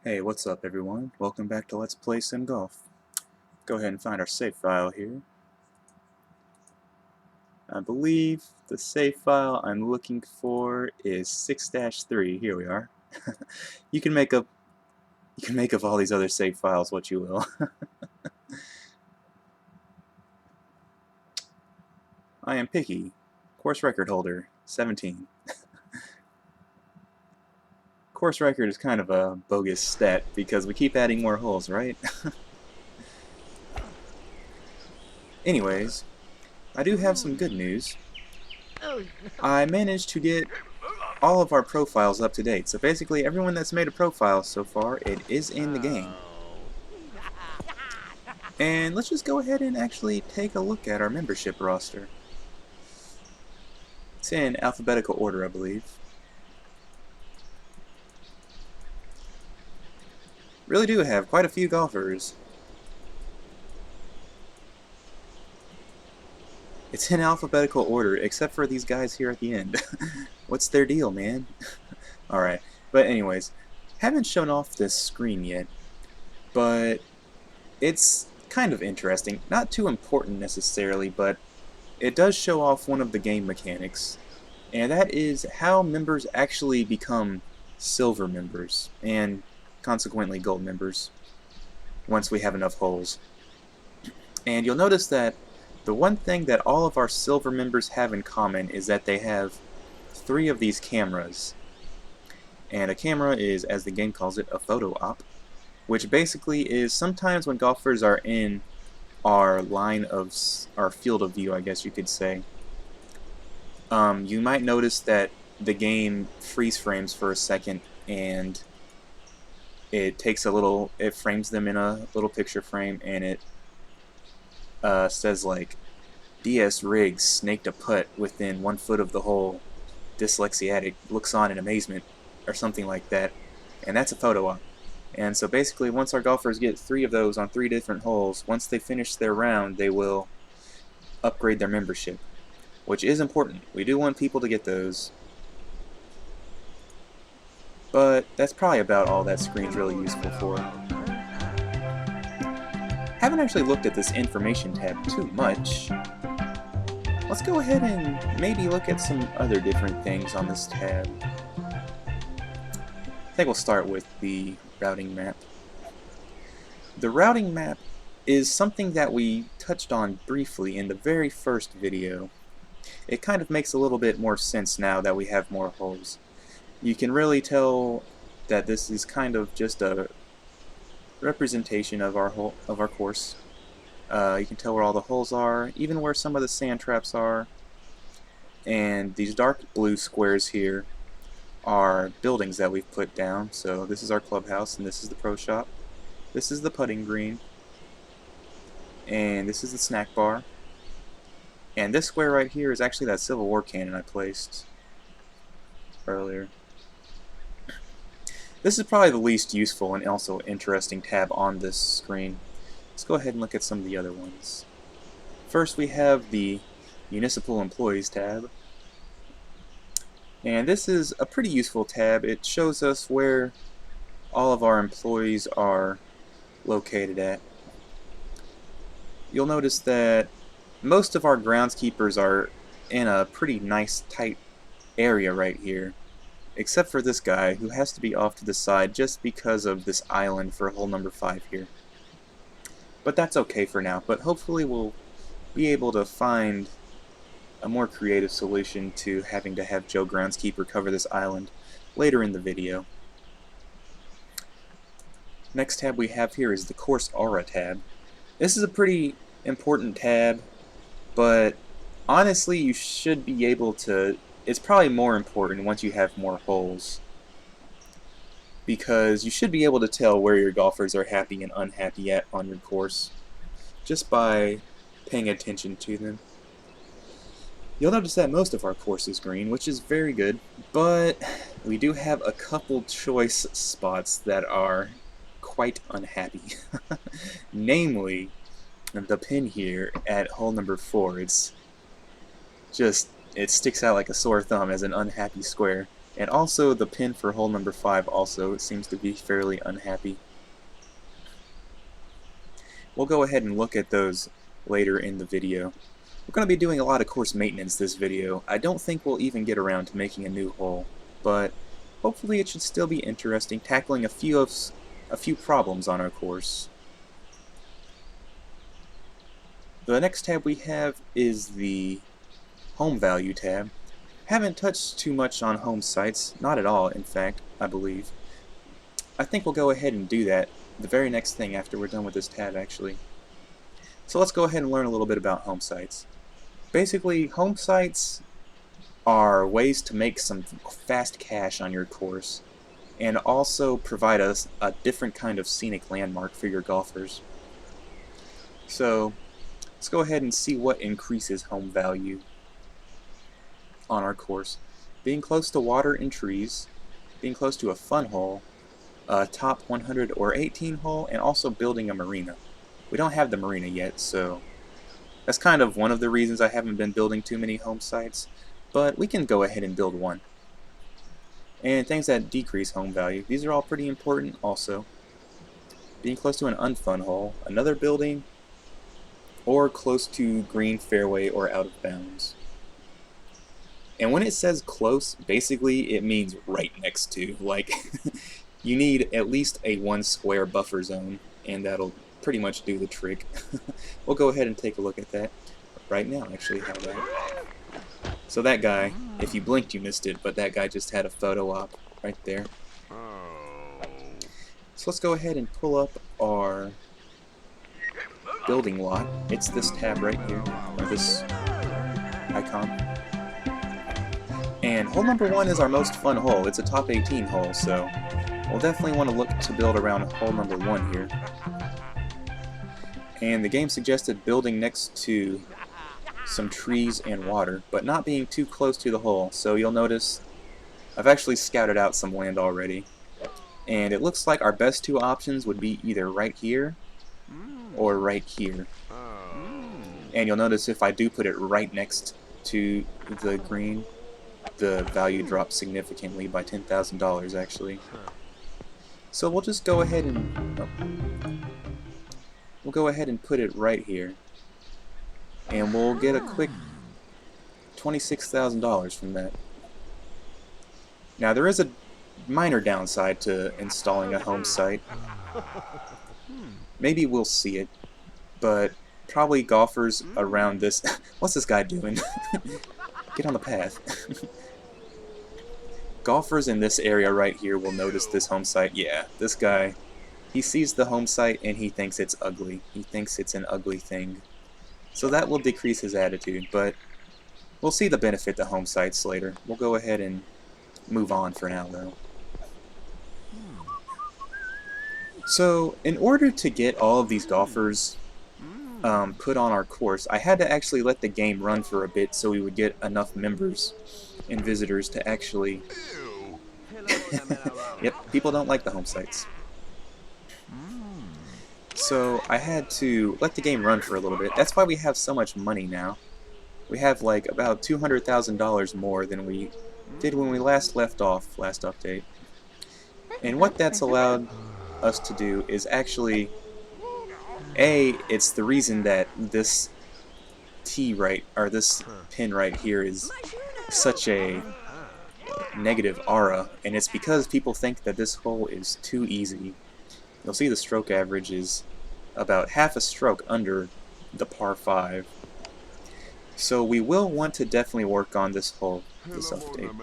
Hey, what's up everyone? Welcome back to Let's Play SimGolf. Go ahead and find our save file here. I believe the save file I'm looking for is 6-3. Here we are. You can make up of all these other save files what you will. I am picky. Course record holder 17. Course record is kind of a bogus stat because we keep adding more holes, right? Anyways, I do have some good news. I managed to get all of our profiles up to date. So basically everyone that's made a profile so far, it is in the game. And let's just go ahead and actually take a look at our membership roster. It's in alphabetical order, I believe. Really do have quite a few golfers. It's in alphabetical order, except for these guys here at the end. What's their deal, man? Alright, but anyways, haven't shown off this screen yet, but it's kind of interesting. Not too important necessarily, but it does show off one of the game mechanics, and that is how members actually become silver members, and consequently gold members, once we have enough holes. And you'll notice that the one thing that all of our silver members have in common is that they have 3 of these cameras. And a camera is, as the game calls it, a photo op, which basically is sometimes when golfers are in our our field of view, I guess you could say, you might notice that the game freeze frames for a second and it frames them in a little picture frame, and it says like DS Riggs snaked a putt within 1 foot of the hole, dyslexiatic looks on in amazement, or something like that, and that's a photo op. And so basically once our golfers get 3 of those on 3 different holes, once they finish their round they will upgrade their membership, which is important. We do want people to get those. But that's probably about all that screen's really useful for. Haven't actually looked at this information tab too much. Let's go ahead and maybe look at some other different things on this tab. I think we'll start with the routing map. The routing map is something that we touched on briefly in the very first video. It kind of makes a little bit more sense now that we have more holes. You can really tell that this is kind of just a representation of our course. You can tell where all the holes are, even where some of the sand traps are. And these dark blue squares here are buildings that we've put down. So this is our clubhouse, and this is the pro shop. This is the putting green, and this is the snack bar. And this square right here is actually that Civil War cannon I placed earlier. This is probably the least useful and also interesting tab on this screen. Let's go ahead and look at some of the other ones. First we have the Municipal Employees Tab. And this is a pretty useful tab. It shows us where all of our employees are located at. You'll notice that most of our groundskeepers are in a pretty nice tight area right here, except for this guy who has to be off to the side just because of this island for hole number 5 here. But that's okay for now, but hopefully we'll be able to find a more creative solution to having to have Joe Groundskeeper cover this island later in the video. Next tab we have here is the Course Aura tab. This is a pretty important tab, but honestly you should be able to... It's probably more important once you have more holes, because you should be able to tell where your golfers are happy and unhappy at on your course just by paying attention to them. You'll notice that most of our course is green, which is very good, but we do have a couple choice spots that are quite unhappy. Namely, the pin here at hole number 4. It sticks out like a sore thumb as an unhappy square. And also the pin for hole number 5 also seems to be fairly unhappy. We'll go ahead and look at those later in the video. We're going to be doing a lot of course maintenance this video. I don't think we'll even get around to making a new hole, but hopefully it should still be interesting, tackling a few problems on our course. The next tab we have is the Home Value tab. Haven't touched too much on home sites, not at all in fact, I believe. I think we'll go ahead and do that the very next thing after we're done with this tab actually. So let's go ahead and learn a little bit about home sites. Basically, home sites are ways to make some fast cash on your course and also provide us a different kind of scenic landmark for your golfers. So let's go ahead and see what increases home value on our course. Being close to water and trees, being close to a fun hole, a top 100 or 18 hole, and also building a marina. We don't have the marina yet, so that's kind of one of the reasons I haven't been building too many home sites, but we can go ahead and build one. And things that decrease home value, these are all pretty important also. Being close to an unfun hole, another building, or close to green, fairway, or out of bounds. And when it says close, basically it means right next to. Like, you need at least a 1 square buffer zone, and that'll pretty much do the trick. We'll go ahead and take a look at that right now, actually. How about so that guy, if you blinked you missed it, but that guy just had a photo op right there. So let's go ahead and pull up our building lot. It's this tab right here, or this icon. And hole number 1 is our most fun hole. It's a top 18 hole, so we'll definitely want to look to build around hole number 1 here. And the game suggested building next to some trees and water, but not being too close to the hole. So you'll notice I've actually scouted out some land already. And it looks like our best 2 options would be either right here or right here. And you'll notice if I do put it right next to the green, the value drops significantly by $10,000 actually. So we'll just go ahead and put it right here, and we'll get a quick $26,000 from that. Now there is a minor downside to installing a home site. Maybe we'll see it, but probably golfers around this what's this guy doing? Get on the path. Golfers in this area right here will notice this home site. Yeah, this guy, he sees the home site and he thinks it's ugly. He thinks it's an ugly thing. So that will decrease his attitude, but we'll see the benefit to home sites later. We'll go ahead and move on for now though. So in order to get all of these golfers put on our course, I had to actually let the game run for a bit so we would get enough members and visitors to actually yep, people don't like the home sites. So I had to let the game run for a little bit. That's why we have so much money now. We have like about $200,000 more than we did when we last left off, last update. And what that's allowed us to do is actually, it's the reason that this this pin right here is such a negative aura, and it's because people think that this hole is too easy. You'll see the stroke average is about half a stroke under the par 5. So we will want to definitely work on this hole, this update.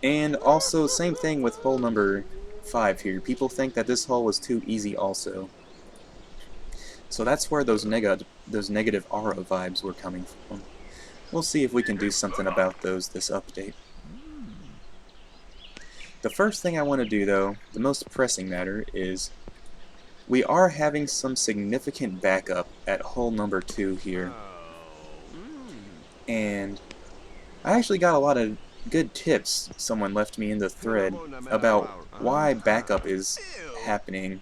And also, same thing with hole number 5 here. People think that this hole was too easy also. So that's where those negative aura vibes were coming from. We'll see if we can do something about those this update. The first thing I want to do though, the most pressing matter, is we are having some significant backup at hole number 2 here. And I actually got a lot of good tips someone left me in the thread about why backup is happening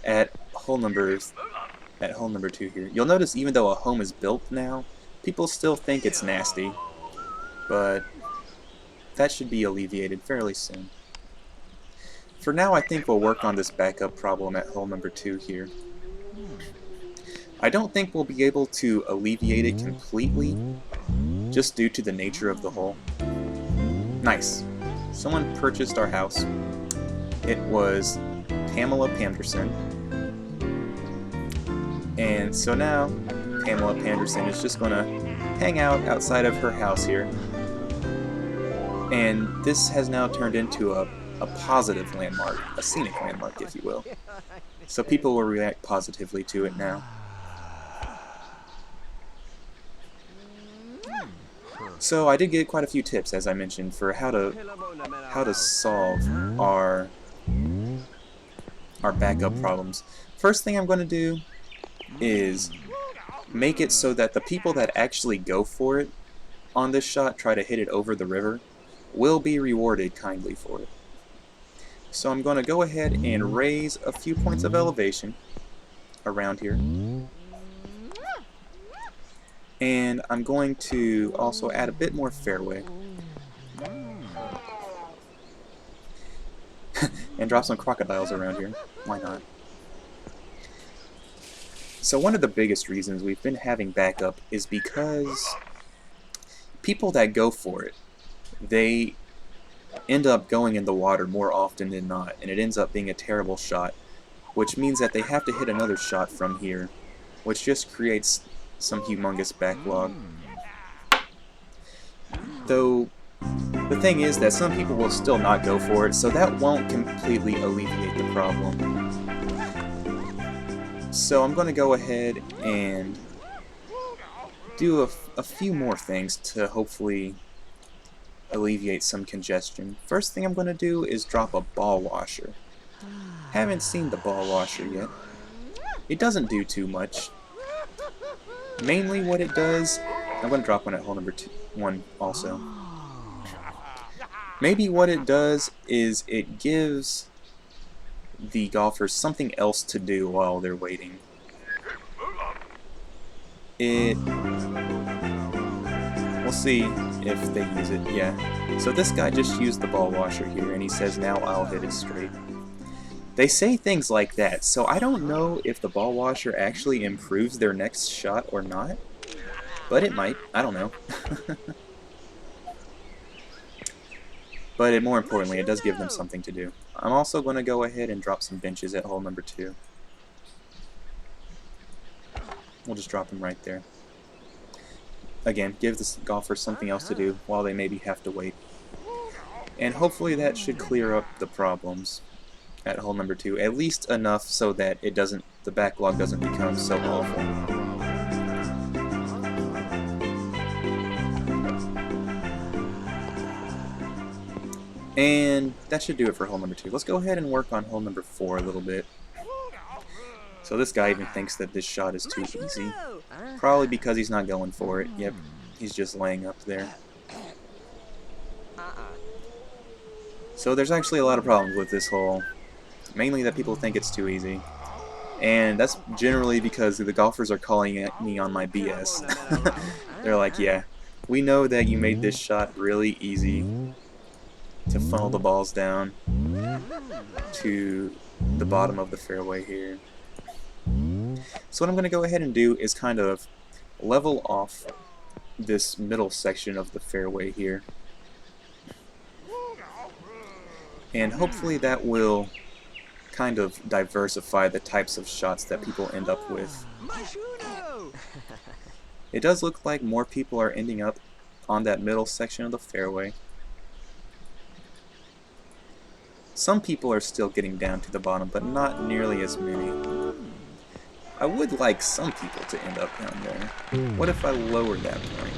at hole number 2 here. You'll notice even though a home is built now, people still think it's nasty. But that should be alleviated fairly soon. For now, I think we'll work on this backup problem at hole number 2 here. I don't think we'll be able to alleviate it completely, just due to the nature of the hole. Nice. Someone purchased our house. It was Pamela Panderson. And so now, Pamela Panderson is just going to hang out outside of her house here. And this has now turned into a positive landmark, a scenic landmark, if you will. So people will react positively to it now. So I did get quite a few tips, as I mentioned, for how to solve our backup problems. First thing I'm going to do is make it so that the people that actually go for it on this shot, try to hit it over the river, will be rewarded kindly for it. So I'm going to go ahead and raise a few points of elevation around here. And I'm going to also add a bit more fairway. And drop some crocodiles around here. Why not? So one of the biggest reasons we've been having backup is because people that go for it, they end up going in the water more often than not, and it ends up being a terrible shot, which means that they have to hit another shot from here, which just creates some humongous backlog. Though the thing is that some people will still not go for it, so that won't completely alleviate the problem. So I'm going to go ahead and do a few more things to hopefully alleviate some congestion. First thing I'm going to do is drop a ball washer. Haven't seen the ball washer yet. It doesn't do too much. Mainly what it does, I'm going to drop one at hole number 1 also. Maybe what it does is it gives the golfers something else to do while they're waiting. We'll see if they use it. Yeah. So this guy just used the ball washer here, and he says, now I'll hit it straight. They say things like that, so I don't know if the ball washer actually improves their next shot or not, but it might. I don't know. But more importantly, it does give them something to do. I'm also going to go ahead and drop some benches at hole number 2. We'll just drop them right there. Again, give the golfers something else to do while they maybe have to wait. And hopefully that should clear up the problems at hole number 2, at least enough so that the backlog doesn't become so awful. And that should do it for hole number 2. Let's go ahead and work on hole number 4 a little bit. So this guy even thinks that this shot is too easy. Probably because he's not going for it. Yep, he's just laying up there. So there's actually a lot of problems with this hole. Mainly that people think it's too easy. And that's generally because the golfers are calling at me on my BS. They're like, yeah, we know that you made this shot really easy to funnel the balls down to the bottom of the fairway here. So what I'm going to go ahead and do is kind of level off this middle section of the fairway here. And hopefully that will kind of diversify the types of shots that people end up with. It does look like more people are ending up on that middle section of the fairway. Some people are still getting down to the bottom, but not nearly as many. I would like some people to end up down there. What if I lower that point?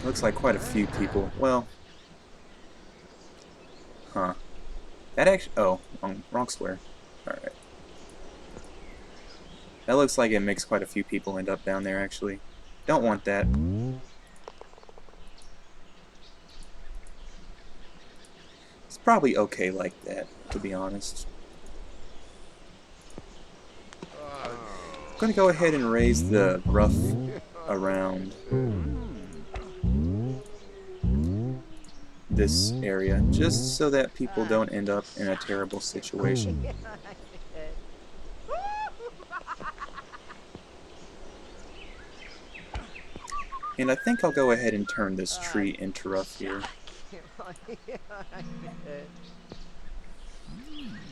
Looks like quite a few people. Well, huh. That actually, oh, wrong square. Alright. That looks like it makes quite a few people end up down there, actually. Don't want that. It's probably okay like that, to be honest. I'm going to go ahead and raise the rough around this area, just so that people don't end up in a terrible situation. And I think I'll go ahead and turn this tree into rough here.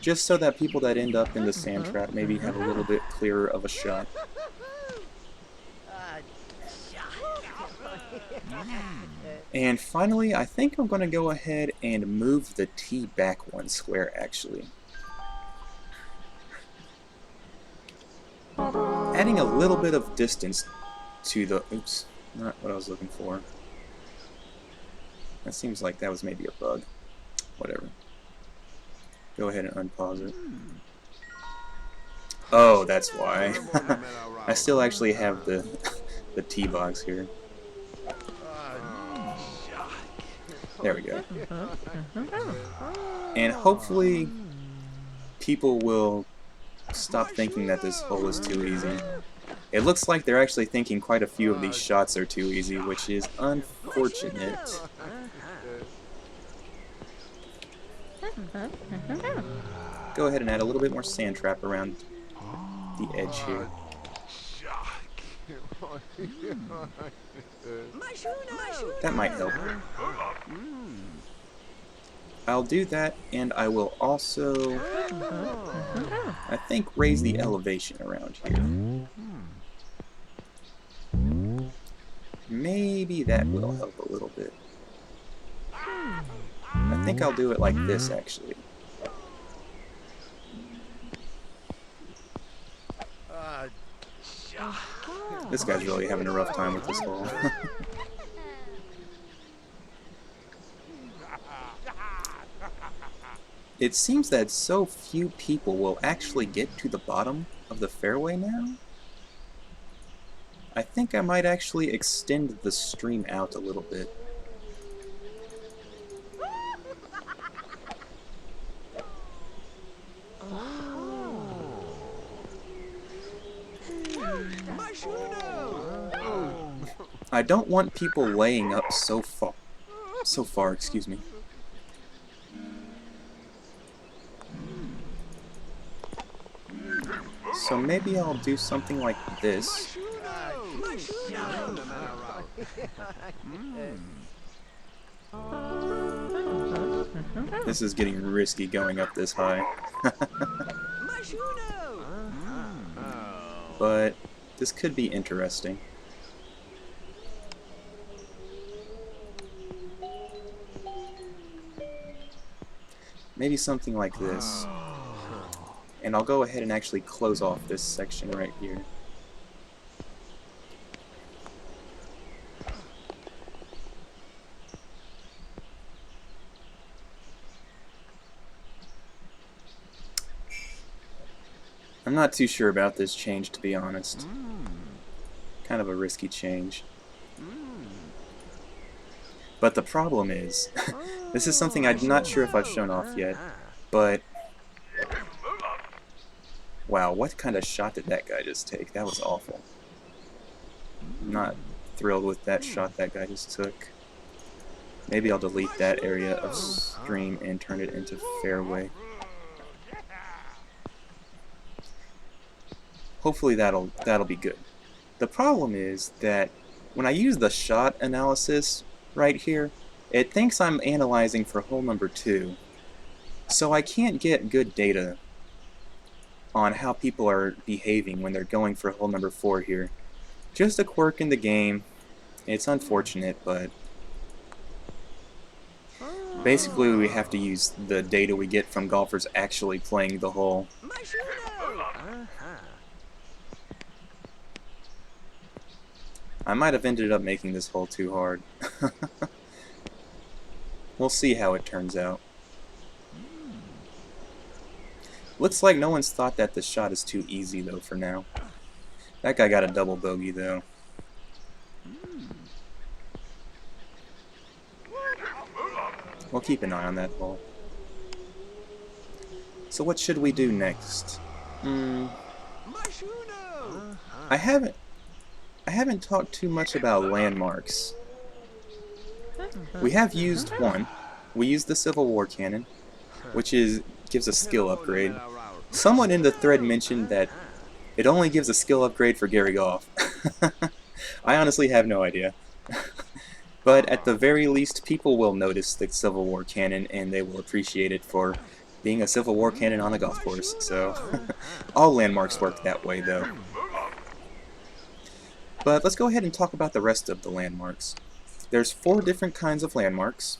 Just so that people that end up in the sand trap maybe have a little bit clearer of a shot. And finally, I think I'm going to go ahead and move the tee back one square, actually. Adding a little bit of distance to the... Oops, not what I was looking for. That seems like that was maybe a bug. Whatever. Go ahead and unpause it. Oh, that's why. I still actually have the tee box here. There we go. And hopefully people will stop thinking that this hole is too easy. It looks like they're actually thinking quite a few of these shots are too easy, which is unfortunate. Go ahead and add a little bit more sand trap around the edge here. That might help. I'll do that, and I will also, I think, raise the elevation around here. Maybe that will help a little bit. I think I'll do it like this, actually. This guy's really having a rough time with this hole. It seems that so few people will actually get to the bottom of the fairway now. I think I might actually extend the stream out a little bit. I don't want people laying up so far, excuse me. So maybe I'll do something like this. This is getting risky going up this high. But this could be interesting. Maybe something like this. And I'll go ahead and actually close off this section right here. I'm not too sure about this change, to be honest. Kind of a risky change. But the problem is, this is something I'm not sure if I've shown off yet, but wow, what kind of shot did that guy just take? That was awful. I'm not thrilled with that shot that guy just took. Maybe I'll delete that area of stream and turn it into fairway. Hopefully that'll be good. The problem is that when I use the shot analysis right here, it thinks I'm analyzing for hole number 2. So I can't get good data on how people are behaving when they're going for hole number 4 here. Just a quirk in the game. It's unfortunate, but basically we have to use the data we get from golfers actually playing the hole. I might have ended up making this hole too hard. We'll see how it turns out. Looks like no one's thought that the shot is too easy though for now. That guy got a double bogey though. We'll keep an eye on that hole. So what should we do next? I haven't talked too much about landmarks. We have used one, we use the Civil War cannon, which gives a skill upgrade. Someone in the thread mentioned that it only gives a skill upgrade for Gary Goff. I honestly have no idea. But at the very least, people will notice the Civil War cannon and they will appreciate it for being a Civil War cannon on a golf course. So all landmarks work that way, though. But let's go ahead and talk about the rest of the landmarks. There's 4 different kinds of landmarks.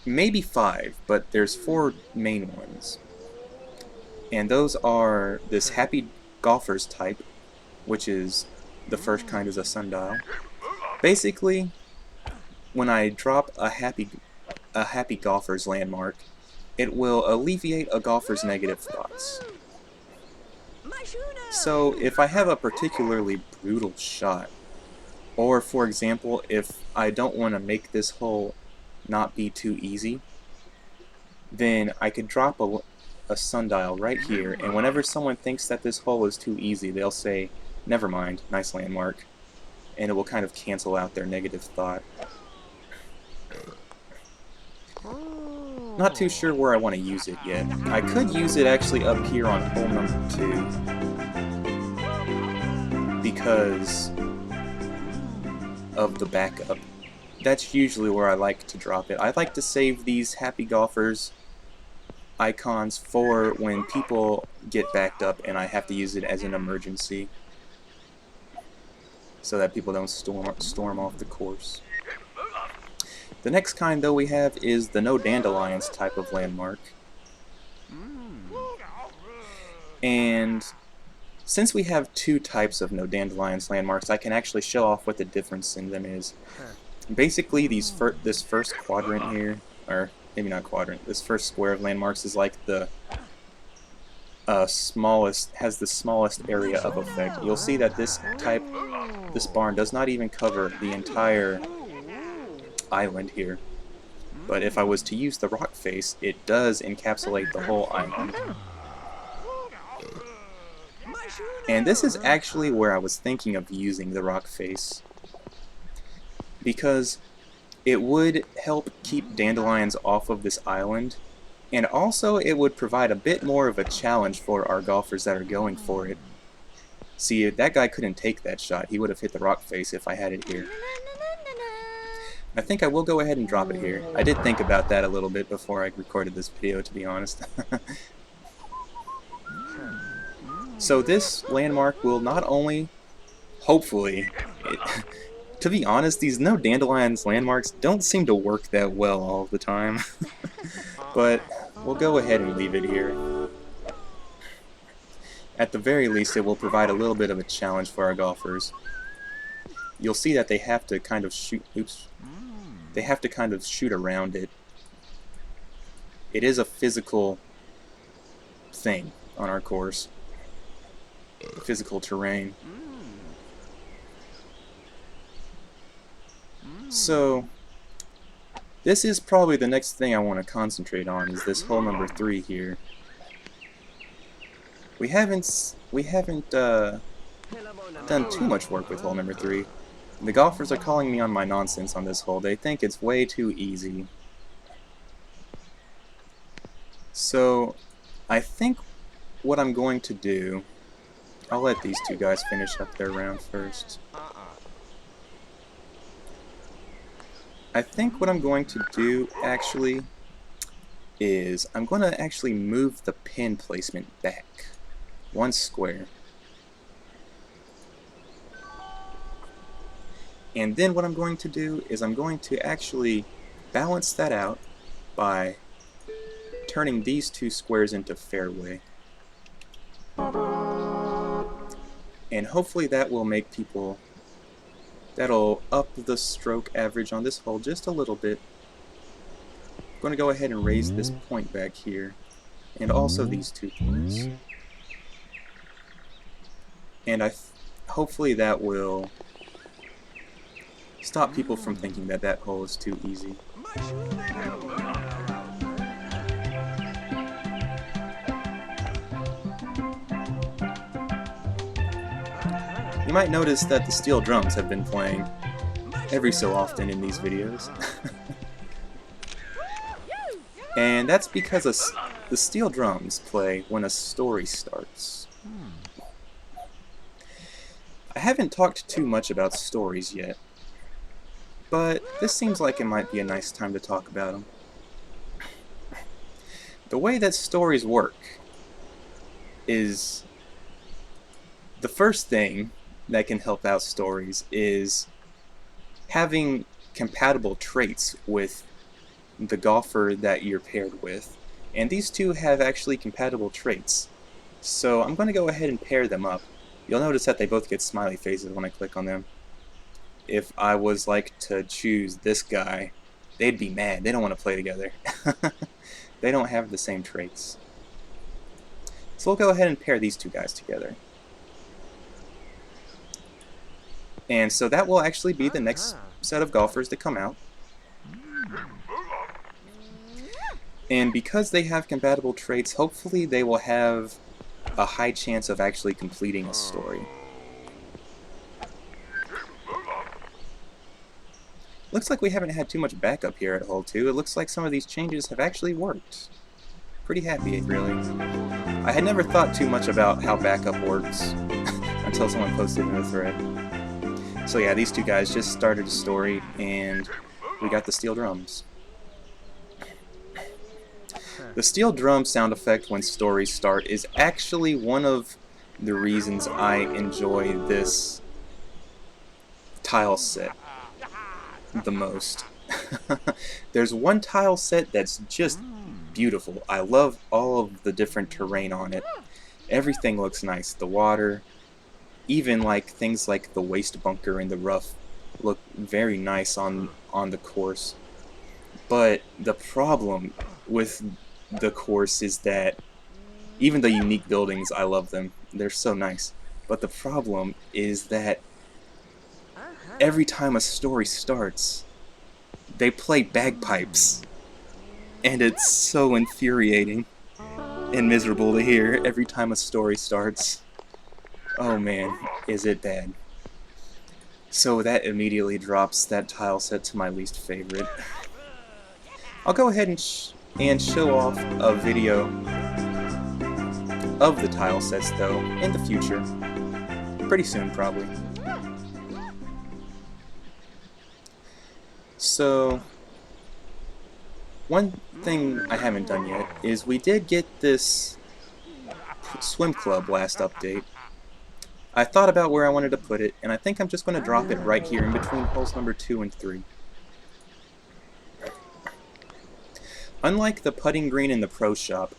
Maybe 5, but there's 4 main ones. And those are this Happy Golfers type, which is the first kind is a sundial. Basically, when I drop a happy golfer's landmark, it will alleviate a golfer's negative thoughts. So if I have a particularly brutal shot, or for example, if I don't want to make this hole not be too easy, then I could drop a sundial right here, and whenever someone thinks that this hole is too easy, they'll say, "Never mind, nice landmark," and it will kind of cancel out their negative thought. Not too sure where I want to use it yet. I could use it actually up here on hole number 2 because of the backup. That's usually where I like to drop it. I like to save these Happy Golfers icons for when people get backed up and I have to use it as an emergency, so that people don't storm off the course. The next kind, though, we have is the no dandelions type of landmark. And since we have 2 types of no dandelions landmarks, I can actually show off what the difference in them is. Basically, this first quadrant here, or maybe not quadrant, this first square of landmarks is like the smallest area of effect. You'll see that this barn does not even cover the entire island here. But if I was to use the rock face, it does encapsulate the whole island. And this is actually where I was thinking of using the rock face, because it would help keep dandelions off of this island, and also it would provide a bit more of a challenge for our golfers that are going for it. See, that guy couldn't take that shot. He would have hit the rock face if I had it here. I think I will go ahead and drop it here. I did think about that a little bit before I recorded this video, to be honest. So this landmark will not only, hopefully, to be honest, these no dandelions landmarks don't seem to work that well all the time. But we'll go ahead and leave it here. At the very least, it will provide a little bit of a challenge for our golfers. You'll see that they have to kind of shoot, they have to kind of shoot around it. It is a physical thing on our course. Physical terrain. So this is probably the next thing I want to concentrate on, is this hole number 3 here. We haven't done too much work with hole number 3. The golfers are calling me on my nonsense on this hole. They think it's way too easy. So I think what I'm going to do, I'll let these 2 guys finish up their round first. I think what I'm going to do actually is I'm going to actually move the pin placement back 1 square. And then what I'm going to do is I'm going to actually balance that out by turning these 2 squares into fairway. And hopefully that will make people, that'll up the stroke average on this hole just a little bit. I'm going to go ahead and raise this point back here, and also these 2 points. And hopefully that will stop people from thinking that that hole is too easy. You might notice that the steel drums have been playing every so often in these videos. And that's because the steel drums play when a story starts. I haven't talked too much about stories yet, but this seems like it might be a nice time to talk about them. The way that stories work is the first thing that can help out stories is having compatible traits with the golfer that you're paired with. And these two have actually compatible traits. So I'm going to go ahead and pair them up. You'll notice that they both get smiley faces when I click on them. If I was like to choose this guy, they'd be mad. They don't want to play together. They don't have the same traits. So we'll go ahead and pair these two guys together. And so that will actually be the next set of golfers to come out. And because they have compatible traits, hopefully they will have a high chance of actually completing a story. Looks like we haven't had too much backup here at Hole 2. It looks like some of these changes have actually worked. Pretty happy, really. I had never thought too much about how backup works until someone posted in the thread. So yeah, these two guys just started a story, and we got the steel drums. The steel drum sound effect when stories start is actually one of the reasons I enjoy this tile set the most. There's one tile set that's just beautiful. I love all of the different terrain on it. Everything looks nice. The water, even like things like the waste bunker and the rough look very nice on the course. But the problem with the course is that even the unique buildings, I love them. They're so nice. But the problem is that every time a story starts, they play bagpipes. And it's so infuriating and miserable to hear every time a story starts. Oh man, is it bad. So that immediately drops that tile set to my least favorite. I'll go ahead and show off a video of the tile sets though in the future. Pretty soon probably. So one thing I haven't done yet is we did get this swim club last update. I thought about where I wanted to put it, and I think I'm just going to drop it right here in between holes number 2 and 3. Unlike the putting green in the pro shop,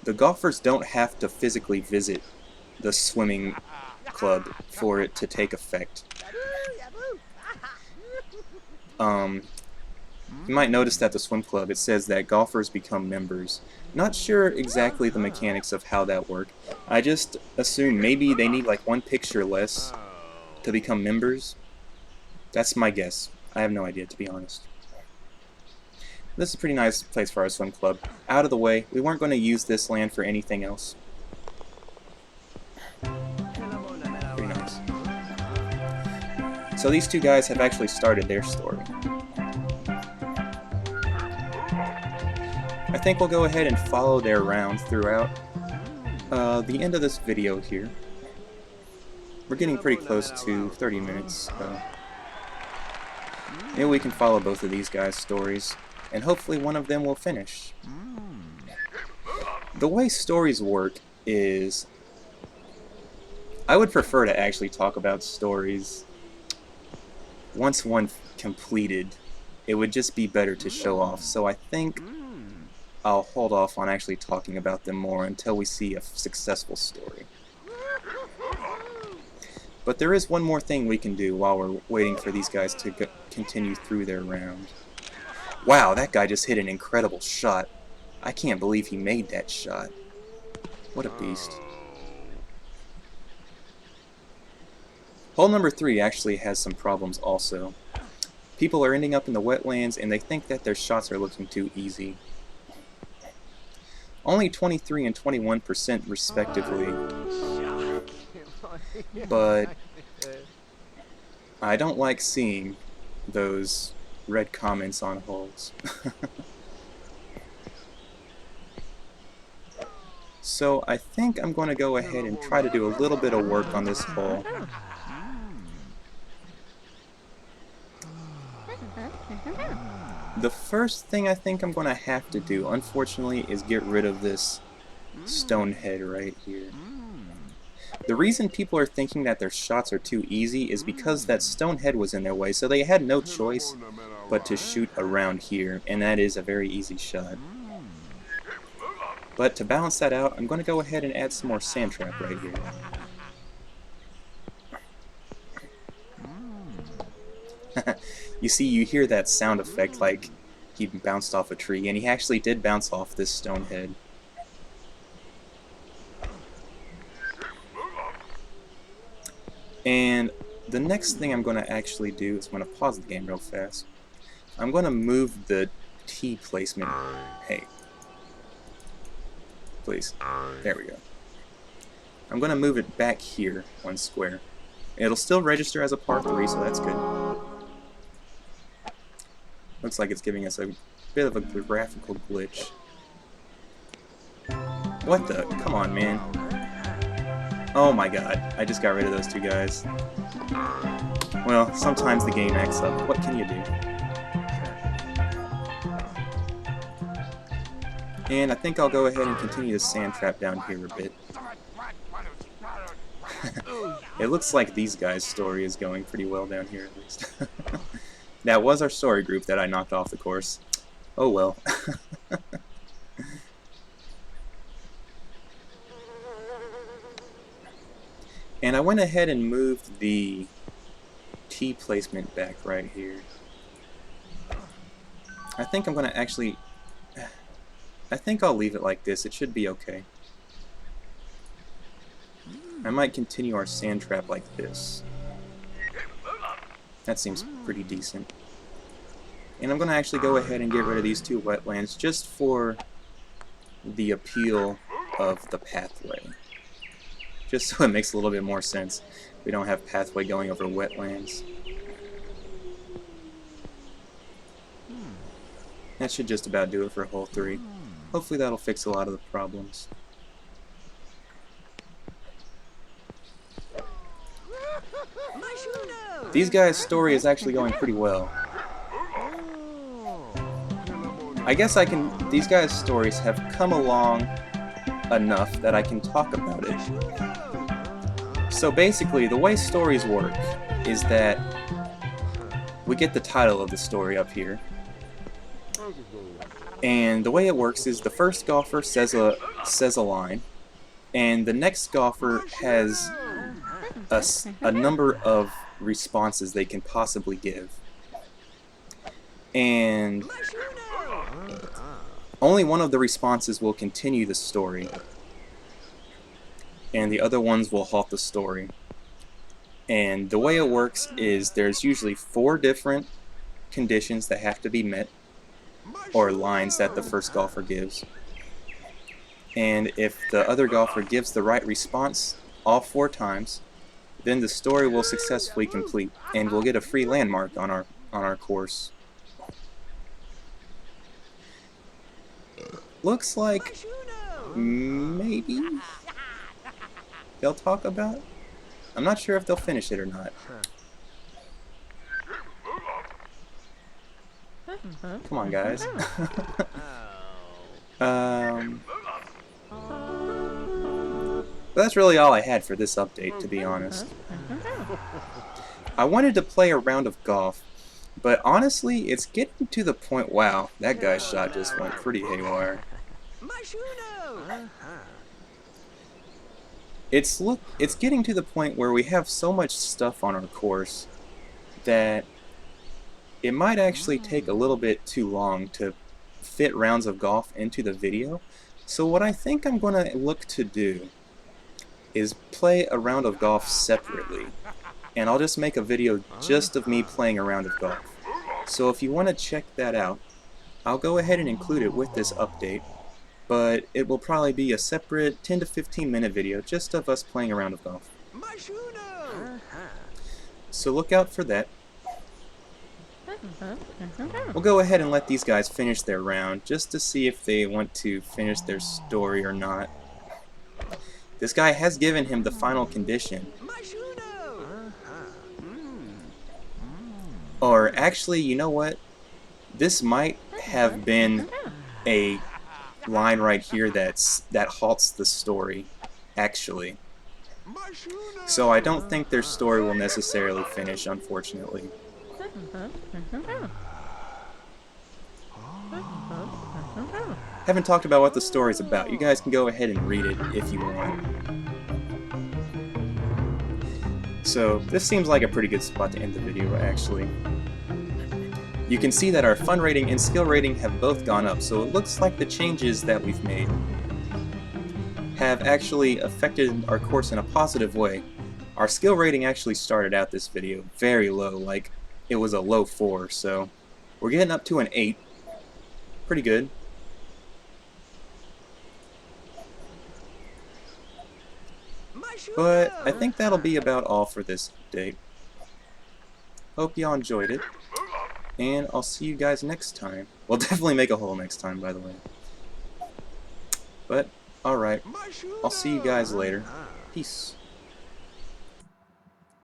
the golfers don't have to physically visit the swimming club for it to take effect. You might notice that the swim club, it says that golfers become members. Not sure exactly the mechanics of how that work. I just assume maybe they need like one picture less to become members. That's my guess. I have no idea, to be honest. This is a pretty nice place for our swim club. Out of the way, we weren't going to use this land for anything else. Pretty nice. So these two guys have actually started their story. I think we'll go ahead and follow their round throughout the end of this video here. We're getting pretty close to 30 minutes, so maybe we can follow both of these guys' stories, and hopefully one of them will finish. The way stories work is, I would prefer to actually talk about stories once one completed. It would just be better to show off, so I think I'll hold off on actually talking about them more until we see a successful story. But there is one more thing we can do while we're waiting for these guys to continue through their round. Wow, that guy just hit an incredible shot. I can't believe he made that shot. What a beast. Hole number 3 actually has some problems also. People are ending up in the wetlands and they think that their shots are looking too easy. Only 23 and 21% respectively. But I don't like seeing those red comments on holes. So I think I'm going to go ahead and try to do a little bit of work on this hole. The first thing I think I'm going to have to do, unfortunately, is get rid of this stone head right here. The reason people are thinking that their shots are too easy is because that stone head was in their way, so they had no choice but to shoot around here, and that is a very easy shot. But to balance that out, I'm going to go ahead and add some more sand trap right here. You see, you hear that sound effect like he bounced off a tree, and he actually did bounce off this stone head. And the next thing I'm going to actually do is I'm going to pause the game real fast. I'm going to move the tee placement. Hey. Please. There we go. I'm going to move it back here, one square. It'll still register as a par 3, so that's good. Looks like it's giving us a bit of a graphical glitch. What the? Come on, man. Oh my god, I just got rid of those two guys. Well, sometimes the game acts up. What can you do? And I think I'll go ahead and continue the sand trap down here a bit. It looks like these guys' story is going pretty well down here at least. That was our story group that I knocked off the course. Oh well. And I went ahead and moved the tee placement back right here. I think I'm going to actually... I think I'll leave it like this. It should be okay. I might continue our sand trap like this. That seems pretty decent. And I'm going to actually go ahead and get rid of these two wetlands just for the appeal of the pathway. Just so it makes a little bit more sense. We don't have pathway going over wetlands. That should just about do it for hole 3. Hopefully that'll fix a lot of the problems. These guys' story is actually going pretty well. I guess these guys' stories have come along enough that I can talk about it. So basically, the way stories work is that we get the title of the story up here. And the way it works is the first golfer says a line, and the next golfer has a number of responses they can possibly give. And only one of the responses will continue the story, and the other ones will halt the story. And the way it works is there's usually 4 different conditions that have to be met, or lines that the first golfer gives. And if the other golfer gives the right response all 4 times, then the story will successfully complete, and we'll get a free landmark on our course. Looks like maybe they'll talk about it. I'm not sure if they'll finish it or not. Come on, guys. But that's really all I had for this update, to be honest. I wanted to play a round of golf, but honestly, it's getting to the point... Wow, that guy's shot just went pretty haywire. It's getting to the point where we have so much stuff on our course that it might actually take a little bit too long to fit rounds of golf into the video. So what I think I'm going to look to do is play a round of golf separately, and I'll just make a video just of me playing a round of golf. So if you want to check that out, I'll go ahead and include it with this update, but it will probably be a separate 10 to 15 minute video just of us playing a round of golf. So look out for that. We'll go ahead and let these guys finish their round just to see if they want to finish their story or not. This guy has given him the final condition. Or actually, you know what? This might have been a line right here that halts the story, actually. So I don't think their story will necessarily finish, unfortunately. Haven't talked about what the story's about. You guys can go ahead and read it if you want. So this seems like a pretty good spot to end the video, actually. You can see that our fun rating and skill rating have both gone up, so it looks like the changes that we've made have actually affected our course in a positive way. Our skill rating actually started out this video very low, like it was a low 4, so we're getting up to an 8. Pretty good. But I think that'll be about all for this update. Hope y'all enjoyed it, and I'll see you guys next time. We'll definitely make a hole next time, by the way. But, alright, I'll see you guys later. Peace.